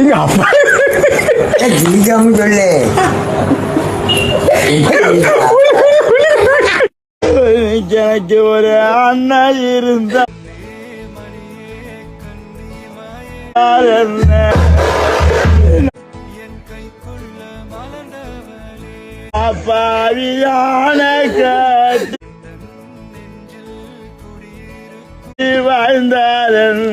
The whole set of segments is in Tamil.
எங்க அப்பா சொல்லு. எனக்கு ஒரு அண்ணா இருந்தா பாவியான வாழ்ந்தாரன்.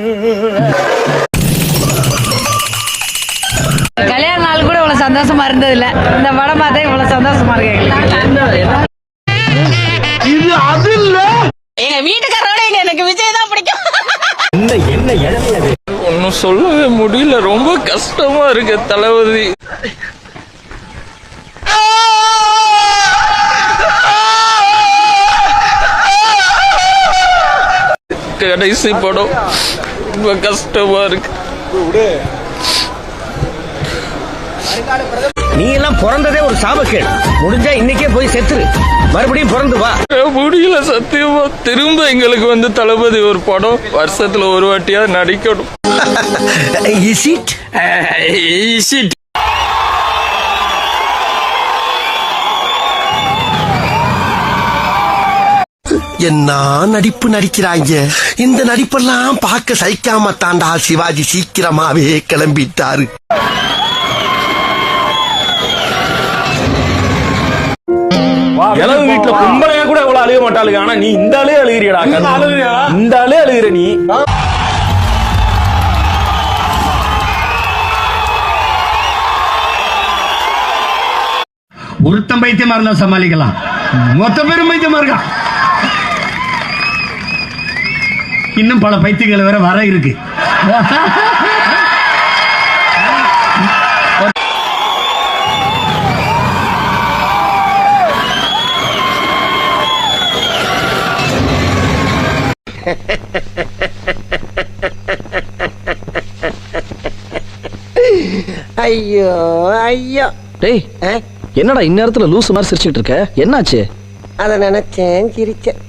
கல்யாண நாள் கூட இவ்வளவு சந்தோஷமா இருந்தது இல்ல. இந்த படம் பார்த்தா இவ்வளவு சந்தோஷமா இருக்கு. இது அது இல்ல. எங்க வீட்டுக்காரோட எனக்கு விஜய் தான் பிடிக்கும். என்ன இழந்தது ஒன்னும் சொல்லவே முடியல. ரொம்ப கஷ்டமா இருக்கு தளபதி. கடைசி படம் ரொம்ப கஷ்டமா இருக்கு. நீ எல்லாம் பிறந்ததே ஒரு சாபக்கேடு. முடிஞ்சா இன்னைக்கே போய் செத்துரு, மறுபடியும் பிறந்து வா. முடியல சத்தியமா. திரும்ப எங்களுக்கு வந்து தளபதி ஒரு படம் வருஷத்துல ஒரு வாட்டியா நடிக்கணும். என்ன நடிப்பு நடிக்கிறாங்க. இந்த நடிப்பெல்லாம் பார்க்க சகிக்காம தாண்டா சிவாஜி சீக்கிரமாவே கிளம்பிட்டாரு. இளவு வீட்டுல கும்பலையா கூட இவ்வளவு அழுக மாட்டாளுங்க. ஆனா நீ இந்த ஆளே அழுகிறியடா. இந்த ஆளே அழுகிற நீ. ஒருத்தம் பைத்தியமா இருந்தா சமாளிக்கலாம், மொத்த பேரும் பைத்தியமா இருக்கான். இன்னும் பல பைத்தியங்கள் வேற வர இருக்கு. ஐயோ ஐயோ. டேய், என்னடா இந்நேரத்துல லூசு மாதிரி சிரிச்சுட்டு இருக்க? என்னாச்சு? அத நினைச்சேன், சிரிச்சேன்.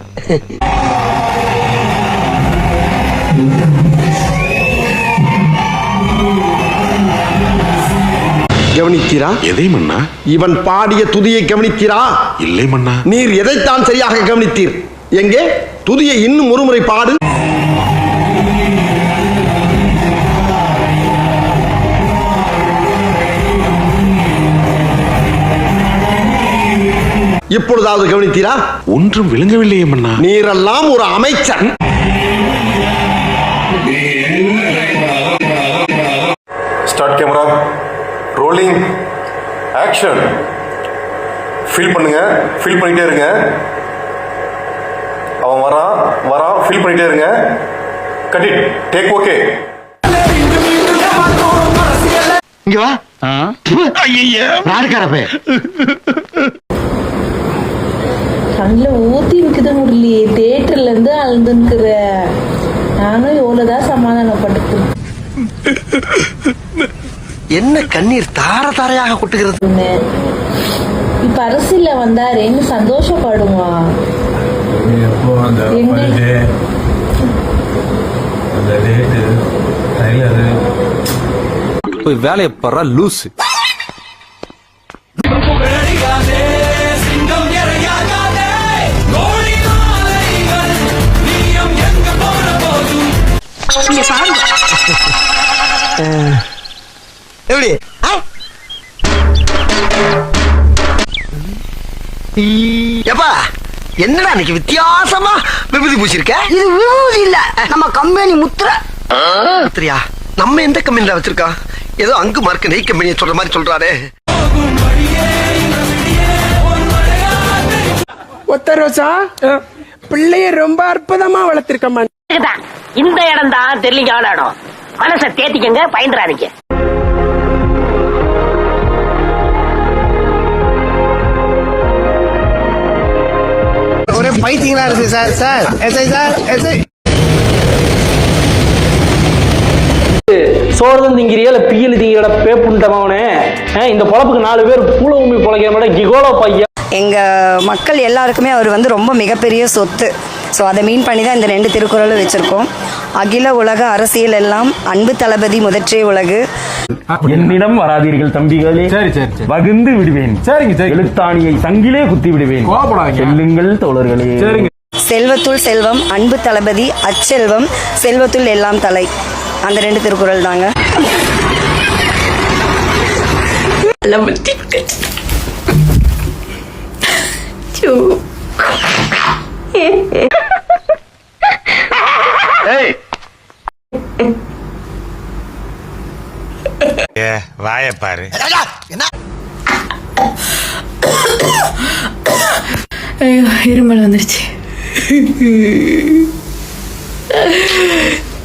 கவனித்தீரா? எதை மன்னா? இவன் பாடிய துதியை கவனித்தீரா? இல்லை மன்னா. நீர் எதைத்தான் சரியாக கவனித்தீர்? எங்கே துதியை இன்னும் ஒருமுறை பாடு. இப்பொழுதாவது கவனித்தீரா? ஒன்றும் விளங்கவில்லையே மன்னா. நீரெல்லாம் ஒரு அமைச்சர். Start camera, rolling, action. Feel பண்ணுங்க, ஃபீல் பண்ணிட்டே இருங்க. அவன் வரான் வரான், ஃபீல் பண்ணிட்டே இருங்க. Cut it, take okay. இங்க வா. ராடுக்காரப்பே கண்ணில் ஊற்றி விற்குத முடியலையே. தேட்டர்ல இருந்து அழுதுன்னுக்குற நானும் எவ்வளவுதான் சமாதானப்பட்டு. என்ன கண்ணீர் தார தாரையாக கொட்டுகிறது. இப்ப அரசியல்ல வந்தாரேன்னு சந்தோஷப்படுமா? போய் வேலையை பாரு லூசு. எப்படி எப்பா என்னடா இன்னைக்கு வித்தியாசமா விபூதி பூசிருக்க? இது விபூதி இல்ல, நம்ம கம்பெனி முத்திரை. முத்திரையா? நம்ம எந்த கம்பெனில வச்சிருக்கோம்? ஏதோ அங்கு மார்க்க நெய் கம்பெனியை சொல்ற மாதிரி சொல்றாரு. ஒத்த ரோசா பிள்ளைய ரொம்ப அற்புதமா வளர்த்திருக்கம்மா. இந்த இடம் தான் தெரியல இடம். மனசை தேத்திக்கங்க, பயந்துறாதீங்க. ஒரே பைத்தியங்களா இருக்கு sir. Sir SI sir SI. சோறுதான் திங்கிறியா இல்ல பியல் திங்கிற பேப்புண்டவனே. இந்த பொழப்புக்கு 4 பேர் பூல உண்மை பொழைக்கிற மாட்டேன் கிகோலோ பையன். எங்க மக்கள் எல்லாருக்குமே அவர் வந்து ரொம்ப மிகப்பெரிய சொத்து. ஸோ அதை மீன் பண்ணி தான் இந்த 2 திருக்குறளும் வச்சுருக்கோம். அகில உலக அரசியல் எல்லாம் அன்பு தளபதி முதற்றே உலகு. என்னிடம் வராதீர்கள் தம்பிகளே, வகுந்து விடுவேன். எழுத்தாணியை சங்கிலே குத்தி விடுவேன். செல்லுங்கள் தோழர்களே. செல்வத்துள் செல்வம் அன்பு தளபதி அச்செல்வம் செல்வத்துள் எல்லாம் தலை. அந்த 2 திருக்குறள் தாங்க. வாய பாரு. இருமல் வந்துருச்சு.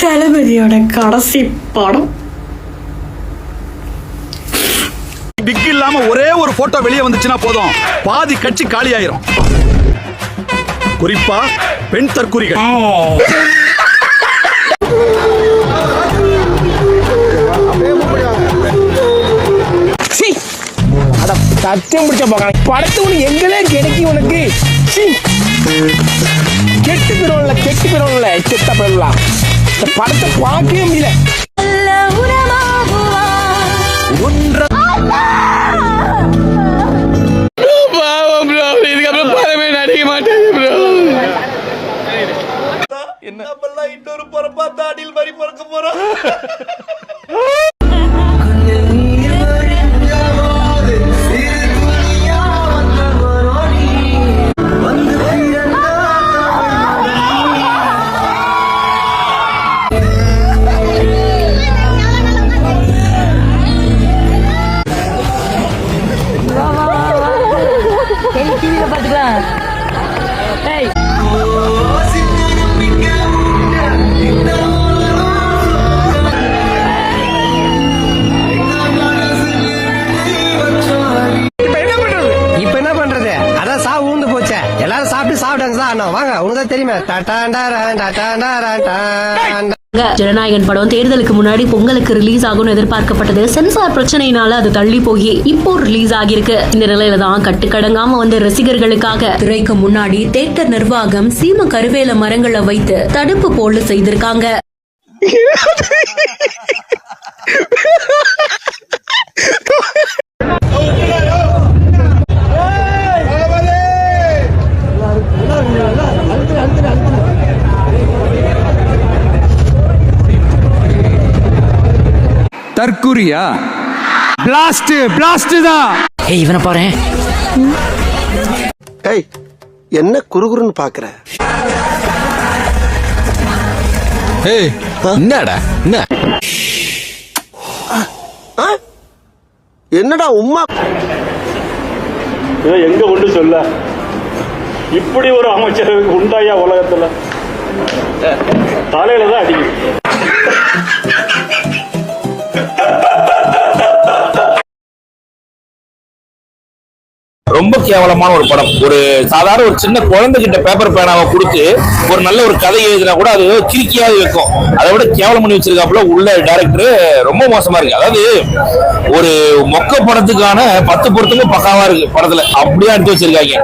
தளபதியோட கடைசி படம் பிக் இல்லாம ஒரே ஒரு போட்டோ வெளியே வந்துச்சுன்னா போதும், பாதி கட்சி காலி ஆயிரும். குறிப்பா பெண் தற்குறிகள். சத்தியம் பிடிச்ச போறாங்க படத்து உனக்கு எங்களே கிடைக்கும் உனக்கு. கெட்டு போயிடும்ல செத்த போயிடலாம். இந்த படத்தை பார்க்கவே முடியல. இன்னொரு பொறப்பா தாடியில் மாதிரி பிறக்க போறோம். எல்லாரும் சாப்பிட்டாங்க தான். வாங்க உனக்கு தெரியுமா ஜனநாயகன் படம் தேர்தலுக்கு முன்னாடி பொங்கலுக்கு ரிலீஸ் ஆகும்னு எதிர்பார்க்கப்பட்டது. சென்சார் பிரச்சனையினால அது தள்ளி போய் இப்போ ரிலீஸ் ஆகியிருக்கு. இந்த நிலையில தான் கட்டுக்கடங்காம வந்த ரசிகர்களுக்காக திரைக்கு முன்னாடி தியேட்டர் நிர்வாகம் சீம கருவேல மரங்களை வைத்து தடுப்பு போல செய்திருக்காங்க. தற்குறியா? பிளாஸ்ட் தான். ஏய் இவனை பாரு. ஏய் என்ன குறுகுறுன்னு பாக்குற? ஏய் என்னடா என்ன? என்னடா உம்மா எங்க ஒன்று சொல்ல, இப்படி ஒரு அமைச்சர் உண்டாயா உலகத்துல? தலையில தான் அடிக்கும். ரொம்ப கேவலமான ஒரு படம். ஒரு சாதாரண ஒரு சின்ன குழந்தைகிட்ட பேப்பர் பேனாவை கொடுத்து ஒரு நல்ல ஒரு கதை எழுதினா கூட அது கிறுக்கியாவது வைக்கும். அதை விட கேவலம் பண்ணி வச்சிருக்காப்புல உள்ள டைரக்டர். ரொம்ப மோசமா இருக்கு. அதாவது ஒரு மொக்க படத்துக்கான 10 பொருத்தமும் பக்காவா இருக்கு படத்துல, அப்படியே எடுத்து வச்சிருக்காங்க.